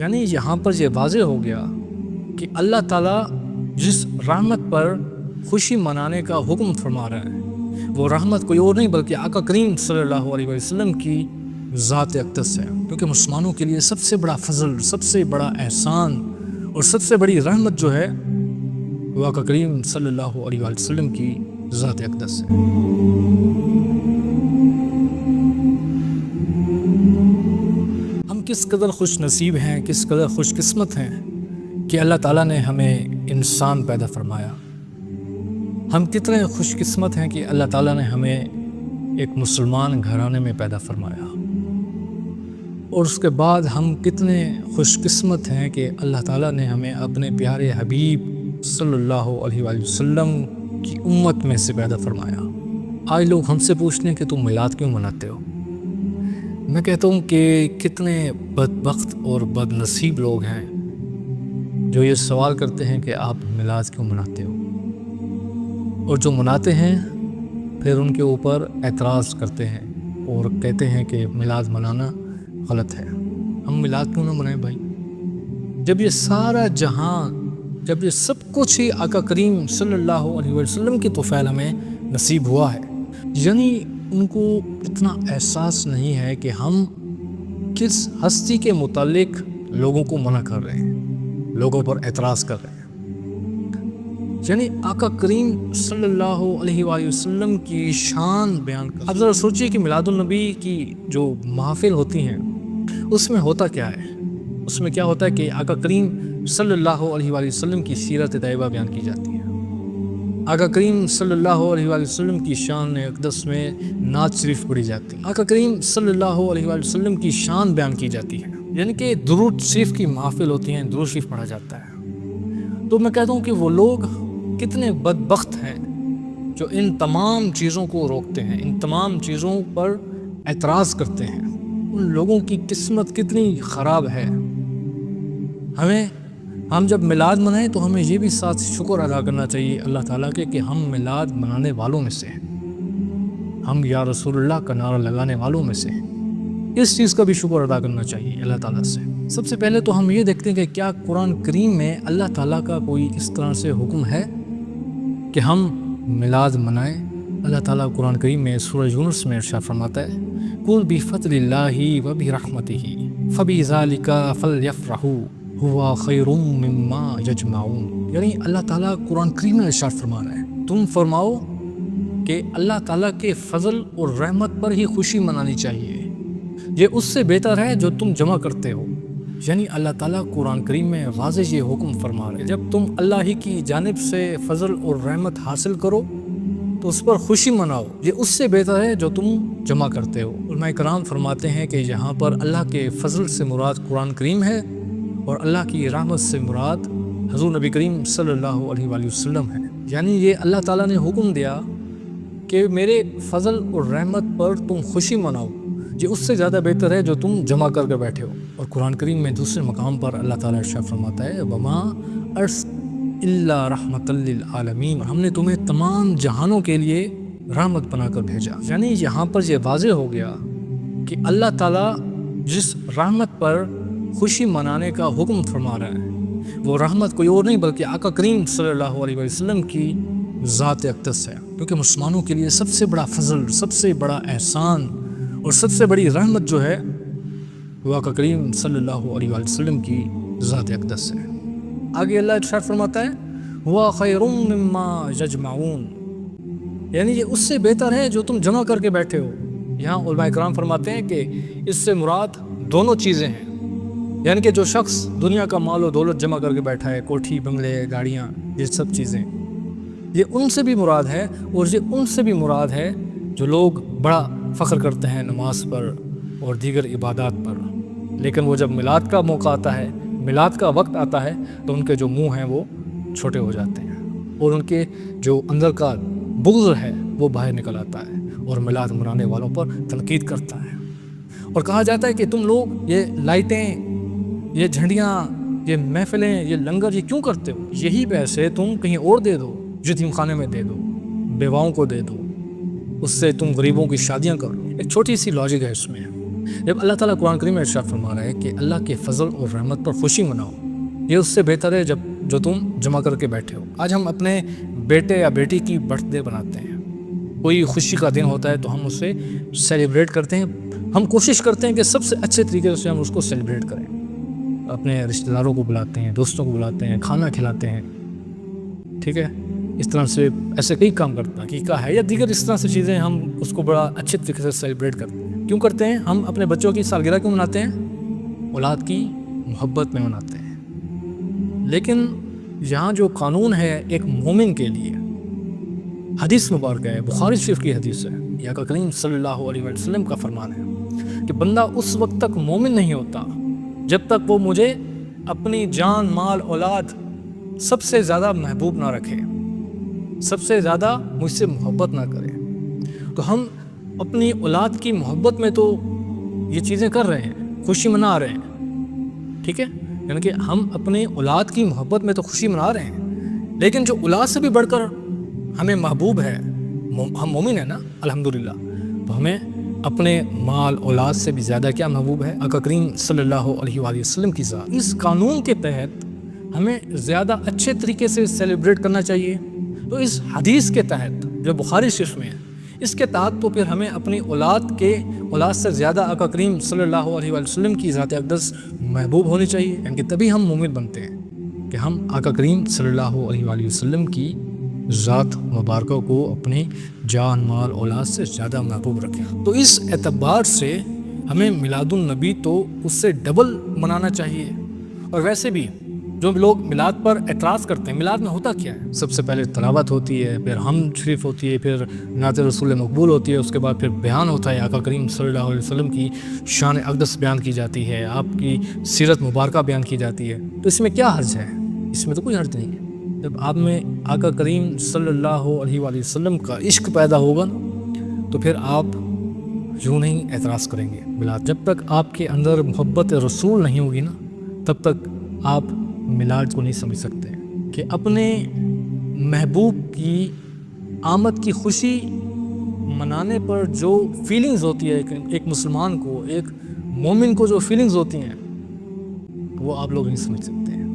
یعنی یہاں پر یہ واضح ہو گیا کہ اللہ تعالیٰ جس رحمت پر خوشی منانے کا حکم فرما رہا ہے وہ رحمت کوئی اور نہیں بلکہ آقا کریم صلی اللہ علیہ وسلم کی ذات اقدس ہے، کیونکہ مسلمانوں کے لیے سب سے بڑا فضل، سب سے بڑا احسان اور سب سے بڑی رحمت جو ہے وہ آقا کریم صلی اللہ علیہ وسلم کی ذات اقدس ہے۔ ہم کس قدر خوش نصیب ہیں، کس قدر خوش قسمت ہیں کہ اللہ تعالیٰ نے ہمیں انسان پیدا فرمایا۔ ہم کتنے خوش قسمت ہیں کہ اللہ تعالیٰ نے ہمیں ایک مسلمان گھرانے میں پیدا فرمایا، اور اس کے بعد ہم کتنے خوش قسمت ہیں کہ اللہ تعالیٰ نے ہمیں اپنے پیارے حبیب صلی اللہ علیہ وآلہ وسلم کی امت میں سے پیدا فرمایا۔ آج لوگ ہم سے پوچھتے ہیں کہ تم میلاد کیوں مناتے ہو؟ میں کہتا ہوں کہ کتنے بدبخت اور بد نصیب لوگ ہیں جو یہ سوال کرتے ہیں کہ آپ میلاد کیوں مناتے ہو، اور جو مناتے ہیں پھر ان کے اوپر اعتراض کرتے ہیں اور کہتے ہیں کہ میلاد منانا غلط ہے۔ ہم میلاد کیوں نہ منائیں بھائی؟ جب یہ سارا جہاں، جب یہ سب کچھ ہی آقا کریم صلی اللہ علیہ وسلم کی توفیل ہمیں نصیب ہوا ہے، یعنی ان کو اتنا احساس نہیں ہے کہ ہم کس ہستی کے متعلق لوگوں کو منع کر رہے ہیں، لوگوں پر اعتراض کر رہے ہیں۔ یعنی آقا کریم صلی اللہ علیہ وآلہ وسلم کی شان بیان کر۔ اب ذرا سوچیے کہ میلاد النبی کی جو محافل ہوتی ہیں اس میں ہوتا کیا ہے؟ اس میں کیا ہوتا ہے کہ آقا کریم صلی اللہ علیہ وآلہ وسلم کی سیرت طیبہ بیان کی جاتی ہے۔ آقا کریم صلی اللہ علیہ وآلہ وسلم کی شان اقدس میں نعت شریف پڑھی جاتی ہے، آقا کریم صلی اللہ علیہ وآلہ وسلم کی شان بیان کی جاتی ہے، یعنی کہ درود شریف کی محافل ہوتی ہیں، درود شریف پڑھا جاتا ہے۔ تو میں کہتا ہوں کہ وہ لوگ کتنے بدبخت ہیں جو ان تمام چیزوں کو روکتے ہیں، ان تمام چیزوں پر اعتراض کرتے ہیں۔ ان لوگوں کی قسمت کتنی خراب ہے۔ ہم جب میلاد منائیں تو ہمیں یہ بھی ساتھ شکر ادا کرنا چاہیے اللہ تعالیٰ کے کہ ہم میلاد منانے والوں میں سے ہیں، ہم یا رسول اللہ کا نعرہ لگانے والوں میں سے ہیں۔ اس چیز کا بھی شکر ادا کرنا چاہیے اللہ تعالیٰ سے۔ سب سے پہلے تو ہم یہ دیکھتے ہیں کہ کیا قرآن کریم میں اللہ تعالیٰ کا کوئی اس طرح سے حکم ہے کہ ہم میلاد منائیں؟ اللہ تعالیٰ قرآن کریم میں سورہ یونس میں ارشاد فرماتا ہے قُلْ بِفَضْلِ اللَّهِ وَبِرَحْمَتِهِ فَبِذَلِكَ فَلْيَفْرَحُوا هُوَ خَيْرٌ مِّمَّا يَجْمَعُونَ۔ یعنی اللہ تعالیٰ قرآن کریم میں ارشاد فرما رہا ہے تم فرماؤ کہ اللہ تعالیٰ کے فضل اور رحمت پر ہی خوشی منانی چاہیے، یہ اس سے بہتر ہے جو تم جمع کرتے ہو۔ یعنی اللہ تعالیٰ قرآن کریم میں واضح یہ حکم فرما رہے ہیں جب تم اللہ ہی کی جانب سے فضل اور رحمت حاصل کرو تو اس پر خوشی مناؤ، یہ اس سے بہتر ہے جو تم جمع کرتے ہو۔ علماء کرام فرماتے ہیں کہ یہاں پر اللہ کے فضل سے مراد قرآن کریم ہے اور اللہ کی رحمت سے مراد حضور نبی کریم صلی اللہ علیہ وآلہ وسلم ہے۔ یعنی یہ اللہ تعالیٰ نے حکم دیا کہ میرے فضل اور رحمت پر تم خوشی مناؤ، یہ اس سے زیادہ بہتر ہے جو تم جمع کر کے بیٹھے ہو۔ اور قرآن کریم میں دوسرے مقام پر اللہ تعالیٰ ارشاد فرماتا ہے وَمَا أَرْسَلْنَاكَ إِلَّا رَحْمَةً لِّلْعَالَمِينَ، ہم نے تمہیں تمام جہانوں کے لیے رحمت بنا کر بھیجا۔ یعنی یہاں پر یہ واضح ہو گیا کہ اللہ تعالیٰ جس رحمت پر خوشی منانے کا حکم فرما رہا ہے وہ رحمت کوئی اور نہیں بلکہ آقا کریم صلی اللہ علیہ وسلم کی ذات اقدس ہے، کیونکہ مسلمانوں کے لیے سب سے بڑا فضل، سب سے بڑا احسان اور سب سے بڑی رحمت جو ہے وہ آقا کریم صلی اللہ علیہ وسلم کی ذات اقدس ہے۔ آگے اللہ ارشاد فرماتا ہے هُوَ خَيْرٌ مِّمَّا يَجْمَعُونَ، یعنی یہ اس سے بہتر ہے جو تم جمع کر کے بیٹھے ہو۔ یہاں علماء کرام فرماتے ہیں کہ اس سے مراد دونوں چیزیں ہیں، یعنی کہ جو شخص دنیا کا مال و دولت جمع کر کے بیٹھا ہے، کوٹھی، بنگلے، گاڑیاں، یہ سب چیزیں، یہ ان سے بھی مراد ہے، اور یہ ان سے بھی مراد ہے جو لوگ بڑا فخر کرتے ہیں نماز پر اور دیگر عبادات پر، لیکن وہ جب میلاد کا موقع آتا ہے، میلاد کا وقت آتا ہے تو ان کے جو منہ ہیں وہ چھوٹے ہو جاتے ہیں اور ان کے جو اندر کا بغض ہے وہ باہر نکل آتا ہے اور میلاد منانے والوں پر تنقید کرتا ہے، اور کہا جاتا ہے کہ تم لوگ یہ لائٹیں، یہ جھنڈیاں، یہ محفلیں، یہ لنگر یہ کیوں کرتے ہو؟ یہی پیسے تم کہیں اور دے دو، یتیم خانے میں دے دو، بیواؤں کو دے دو، اس سے تم غریبوں کی شادیاں کرو۔ ایک چھوٹی سی لاجک ہے اس میں، جب اللہ تعالیٰ قرآن کریم میں ارشاد فرما رہا ہے کہ اللہ کے فضل اور رحمت پر خوشی مناؤ، یہ اس سے بہتر ہے جو تم جمع کر کے بیٹھے ہو۔ آج ہم اپنے بیٹے یا بیٹی کی برتھ ڈے بناتے ہیں، کوئی خوشی کا دن ہوتا ہے تو ہم اسے سیلیبریٹ کرتے ہیں۔ ہم کوشش کرتے ہیں کہ سب سے اچھے طریقے سے ہم اس کو سیلیبریٹ کریں، اپنے رشتہ داروں کو بلاتے ہیں، دوستوں کو بلاتے ہیں، کھانا کھلاتے ہیں، ٹھیک ہے، اس طرح سے ایسے کئی کام کرتا حقیقہ ہے یا دیگر اس طرح سے چیزیں ہم اس کو بڑا اچھے طریقے سے سیلیبریٹ کرتے ہیں۔ کیوں کرتے ہیں؟ ہم اپنے بچوں کی سالگرہ کیوں مناتے ہیں؟ اولاد کی محبت میں مناتے ہیں۔ لیکن یہاں جو قانون ہے ایک مومن کے لیے، حدیث مبارکہ ہے، بخاری شریف کی حدیث ہے، یا آقا کریم صلی اللہ علیہ وسلم کا فرمان ہے کہ بندہ اس وقت تک مومن نہیں ہوتا جب تک وہ مجھے اپنی جان، مال، اولاد سب سے زیادہ محبوب نہ رکھے، سب سے زیادہ مجھ سے محبت نہ کرے۔ تو ہم اپنی اولاد کی محبت میں تو یہ چیزیں کر رہے ہیں، خوشی منا رہے ہیں، ٹھیک ہے، یعنی کہ ہم اپنے اولاد کی محبت میں تو خوشی منا رہے ہیں، لیکن جو اولاد سے بھی بڑھ کر ہمیں محبوب ہے، ہم مومن ہیں نا الحمدللہ، تو ہمیں اپنے مال اولاد سے بھی زیادہ کیا محبوب ہے؟ آقا کریم صلی اللہ علیہ وآلہ وسلم کی ذات۔ اس قانون کے تحت ہمیں زیادہ اچھے طریقے سے سیلیبریٹ کرنا چاہیے۔ تو اس حدیث کے تحت جو بخاری شریف میں ہے، اس کے تحت تو پھر ہمیں اپنی اولاد سے زیادہ آقا کریم صلی اللہ علیہ وآلہ وسلم کی ذات اقدس محبوب ہونی چاہیے، یعنی کہ تبھی ہم مومن بنتے ہیں کہ ہم آقا کریم صلی اللہ علیہ وآلہ وسلم کی ذات مبارکہ کو اپنی جان، مال، اولاد سے زیادہ محبوب رکھیں۔ تو اس اعتبار سے ہمیں میلاد النبی تو اس سے ڈبل منانا چاہیے۔ اور ویسے بھی جو لوگ میلاد پر اعتراض کرتے ہیں، میلاد میں ہوتا کیا ہے؟ سب سے پہلے تلاوت ہوتی ہے، پھر حمد شریف ہوتی ہے، پھر نعت رسول مقبول ہوتی ہے، اس کے بعد پھر بیان ہوتا ہے، آقا کریم صلی اللہ علیہ وسلم کی شان اقدس بیان کی جاتی ہے، آپ کی سیرت مبارکہ بیان کی جاتی ہے۔ تو اس میں کیا حرج ہے؟ اس میں تو کوئی حرج نہیں ہے۔ جب آپ میں آقا کریم صلی اللہ علیہ وآلہ وسلم کا عشق پیدا ہوگا نا، تو پھر آپ یوں نہیں اعتراض کریں گے میلاد۔ جب تک آپ کے اندر محبت رسول نہیں ہوگی نا، تب تک آپ میلاد کو نہیں سمجھ سکتے کہ اپنے محبوب کی آمد کی خوشی منانے پر جو فیلنگز ہوتی ہے ایک مسلمان کو، ایک مومن کو جو فیلنگز ہوتی ہیں، وہ آپ لوگ نہیں سمجھ سکتے ہیں۔